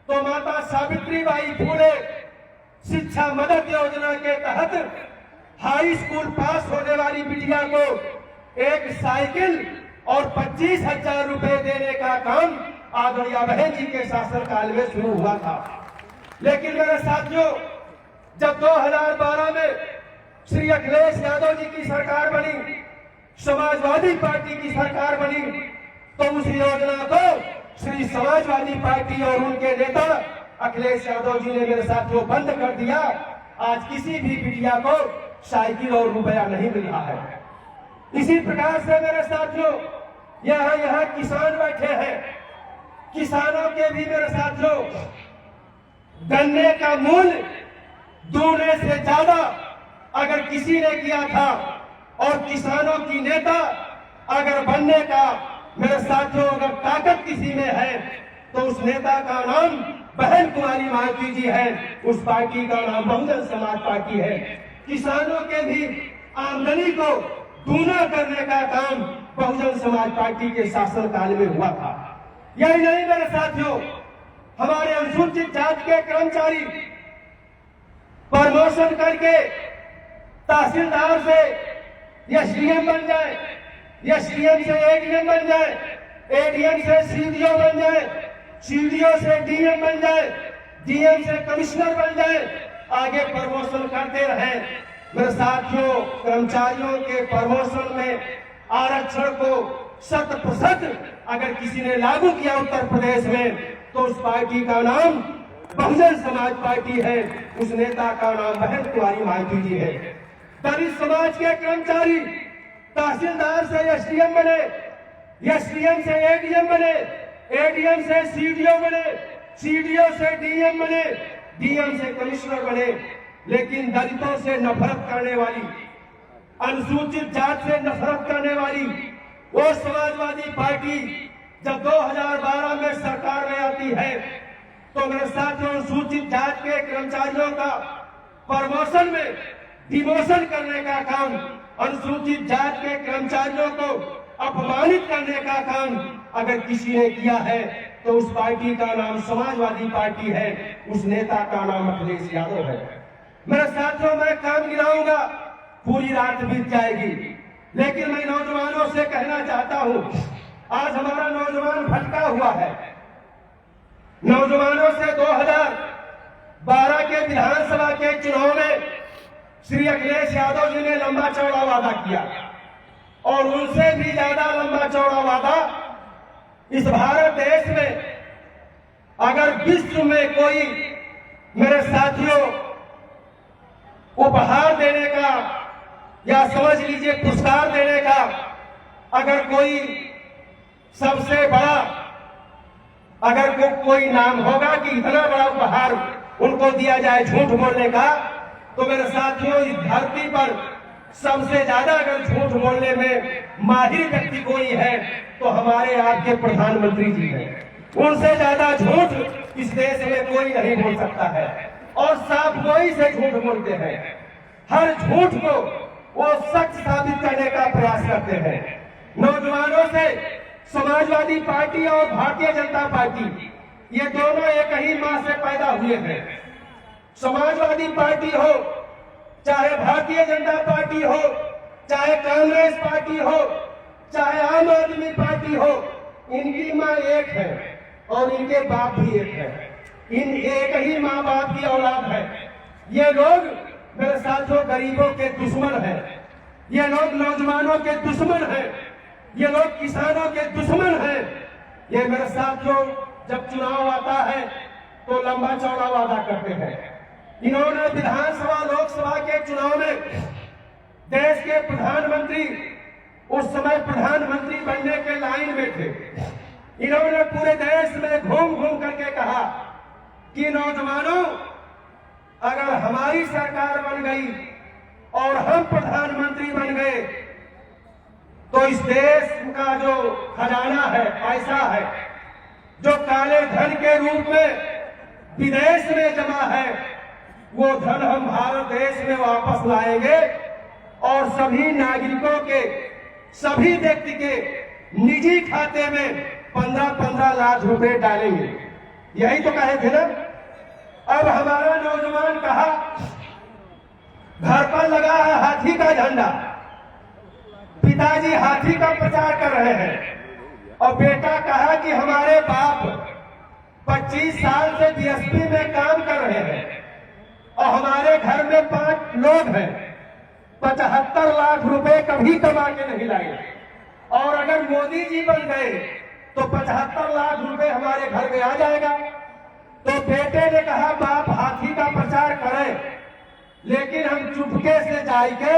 तो माता सावित्रीबाई फूले शिक्षा मदद योजना के तहत हाई स्कूल पास होने वाली बिटिया को एक साइकिल और 25,000 रुपए देने का काम आदरणीय बहन जी के शासनकाल में शुरू हुआ था। लेकिन मेरे साथियों, जब 2012 में श्री अखिलेश यादव जी की सरकार बनी, समाजवादी पार्टी की सरकार बनी, तो उस योजना को श्री समाजवादी पार्टी और उनके नेता अखिलेश यादव जी ने मेरे साथियों बंद कर दिया। आज किसी भी बिटिया को साइकिल और रुपया नहीं मिल रहा है। इसी प्रकार से मेरे साथियों, यहाँ किसान बैठे हैं, किसानों के भी मेरे साथियों गन्ने का मूल्य दूने से ज्यादा अगर किसी ने किया था और किसानों की नेता अगर बनने का मेरे साथियों अगर ताकत किसी में है तो उस नेता का नाम बहन कुमारी मांझी जी है, उस पार्टी का नाम बहुजन समाज पार्टी है। किसानों के भी आमदनी को दूना करने का काम बहुजन समाज पार्टी के शासनकाल में हुआ था। यही नहीं मेरे साथियों, हमारे अनुसूचित जाति के कर्मचारी प्रमोशन करके तहसीलदार से एसडीएम बन जाए, एसडीएम से एडीएम बन जाए, एडीएम से सीडीओ बन जाए, सीडीओ से डीएम बन जाए, डीएम से कमिश्नर बन जाए, आगे प्रमोशन करते रहे। मेरे साथियों, कर्मचारियों के प्रमोशन में आरक्षण को 100% अगर किसी ने लागू किया उत्तर प्रदेश में तो उस पार्टी का नाम बहुजन समाज पार्टी है, उस नेता का नाम बहन कुमारी मांझी जी है। दलित समाज के कर्मचारी तहसीलदार से एसडीएम बने, एसडीएम से एडीएम बने, एडीएम से सीडीओ बने, सीडीओ से डीएम बने, डीएम से कमिश्नर बने। लेकिन दलितों से नफरत करने वाली, अनुसूचित जाति से नफरत करने वाली वो समाजवादी पार्टी जब 2012 में सरकार में आती है तो मेरे साथियों अनुसूचित जाति के कर्मचारियों का प्रमोशन में डिमोशन करने का काम, अनुसूचित जाति के कर्मचारियों को अपमानित करने का काम अगर किसी ने किया है तो उस पार्टी का नाम समाजवादी पार्टी है, उस नेता का नाम अखिलेश यादव है। मेरे साथियों, मैं काम गिनाऊंगा, पूरी रात बीत जाएगी, लेकिन मैं नौजवानों से कहना चाहता हूं, आज हमारा नौजवान भटका हुआ है। नौजवानों से 2012 के विधानसभा के चुनाव में श्री अखिलेश यादव जी ने लंबा चौड़ा वादा किया और उनसे भी ज्यादा लंबा चौड़ा वादा इस भारत देश में अगर विश्व में कोई मेरे साथियों उपहार देने का या समझ लीजिए पुरस्कार देने का अगर कोई सबसे बड़ा अगर कोई नाम होगा कि इतना बड़ा उपहार उनको दिया जाए झूठ बोलने का, तो मेरे साथियों इस धरती पर सबसे ज्यादा अगर झूठ बोलने में माहिर व्यक्ति कोई है तो हमारे आपके प्रधानमंत्री जी हैं। उनसे ज्यादा झूठ इस देश में कोई नहीं बोल सकता है और साफ गोई से झूठ बोलते हैं। हर झूठ को वो सच साबित करने का प्रयास करते हैं। नौजवानों से समाजवादी पार्टी और भारतीय जनता पार्टी ये दोनों एक ही मां से पैदा हुए हैं। समाजवादी पार्टी हो, चाहे भारतीय जनता पार्टी हो, चाहे कांग्रेस पार्टी हो, चाहे आम आदमी पार्टी हो, इनकी मां एक है और इनके बाप भी एक है। इन एक ही मां बाप की औलाद है। ये लोग मेरे साथियों गरीबों के दुश्मन हैं, ये लोग नौजवानों के दुश्मन हैं, ये लोग किसानों के दुश्मन हैं। ये मेरे साथियों जब चुनाव आता है तो लंबा चौड़ा वादा करते हैं। इन्होंने विधानसभा लोकसभा के चुनाव में देश के प्रधानमंत्री, उस समय प्रधानमंत्री बनने के लाइन में थे, इन्होंने पूरे देश में घूम घूम करके कहा कि नौजवानों अगर हमारी सरकार बन गई और हम प्रधानमंत्री बन गए तो इस देश का जो खजाना है, पैसा है, जो काले धन के रूप में विदेश में जमा है, वो धन हम भारत देश में वापस लाएंगे और सभी नागरिकों के, सभी व्यक्ति के निजी खाते में 15-15 लाख रुपए डालेंगे। यही तो कहे थे ना। अब हमारा नौजवान कहा घर पर लगा है हाथी का झंडा, पिताजी हाथी का प्रचार कर रहे हैं और बेटा कहा कि हमारे बाप 25 साल से बीएसपी में काम कर रहे हैं और हमारे घर में 5 लोग हैं, 75 लाख रुपए कभी कमा के नहीं लाए और अगर मोदी जी बन गए तो 75 लाख रुपए हमारे घर में आ जाएगा। तो बेटे ने कहा बाप हाथी का प्रचार करें लेकिन हम चुपके से जाएंगे,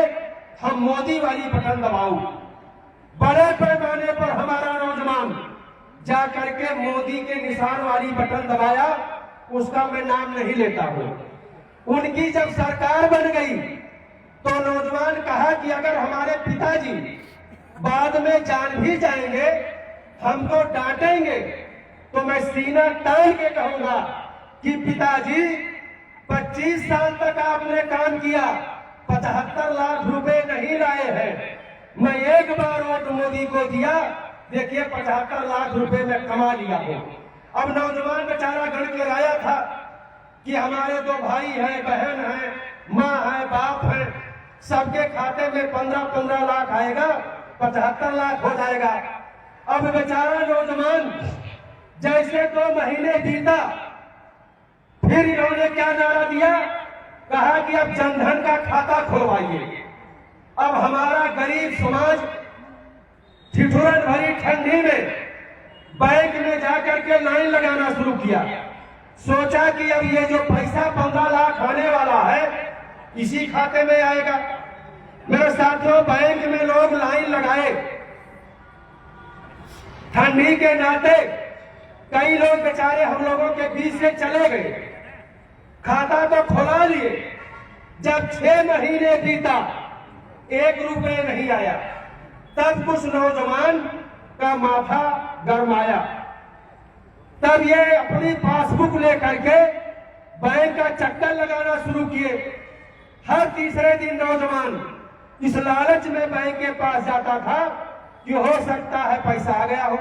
हम मोदी वाली बटन दबाऊ। बड़े पैमाने पर हमारा नौजवान जा करके मोदी के निशान वाली बटन दबाया, उसका मैं नाम नहीं लेता हूं। उनकी जब सरकार बन गई तो नौजवान कहा कि अगर हमारे पिताजी बाद में जान भी जाएंगे, हमको डांटेंगे, तो मैं सीना तान के कहूंगा कि पिताजी 25 साल तक आपने काम किया, 75 लाख रुपए नहीं लाए हैं, मैं एक बार वोट मोदी को दिया, देखिए 75 लाख रुपए में कमा लिया हूं। अब नौजवान बेचारा गण के लाया था कि हमारे 2 भाई हैं, बहन है, माँ है, बाप है, सबके खाते में 15-15 लाख आएगा, 75 लाख हो जाएगा। अब बेचारा नौजवान जैसे 2 महीने बीता, फिर इन्होंने क्या नारा दिया, कहा कि अब जनधन का खाता खुलवाइए। अब हमारा गरीब समाज ठिठुरन भरी ठंडी में बैंक में जाकर के लाइन लगाना शुरू किया। सोचा कि अब ये जो पैसा 15 लाख आने वाला है इसी खाते में आएगा। मेरे साथियों, बैंक में लोग लाइन लगाए, ठंडी के नाते कई लोग बेचारे हम लोगों के बीच से चले गए, खाता तो खुला लिए। जब 6 महीने बीता, 1 रुपये नहीं आया, तब कुछ नौजवान का माथा गरमाया। तब ये अपनी पासबुक लेकर के बैंक का चक्कर लगाना शुरू किए। हर तीसरे दिन नौजवान इस लालच में बैंक के पास जाता था कि हो सकता है पैसा आ गया हो।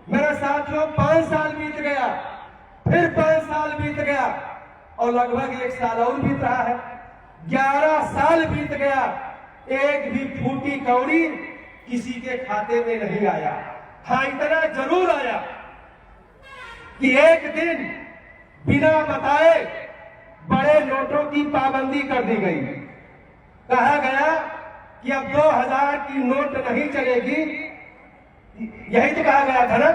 मेरे साथियों, 5 साल बीत गया, फिर 5 साल बीत गया और लगभग 1 साल और बीत रहा है। 11 साल बीत गया, एक भी फूटी कौड़ी किसी के खाते में नहीं आया। हाँ, इतना जरूर आया कि एक दिन बिना बताए बड़े नोटों की पाबंदी कर दी गई। कहा गया कि अब 2000 की नोट नहीं चलेगी, यही तो कहा गया था ना।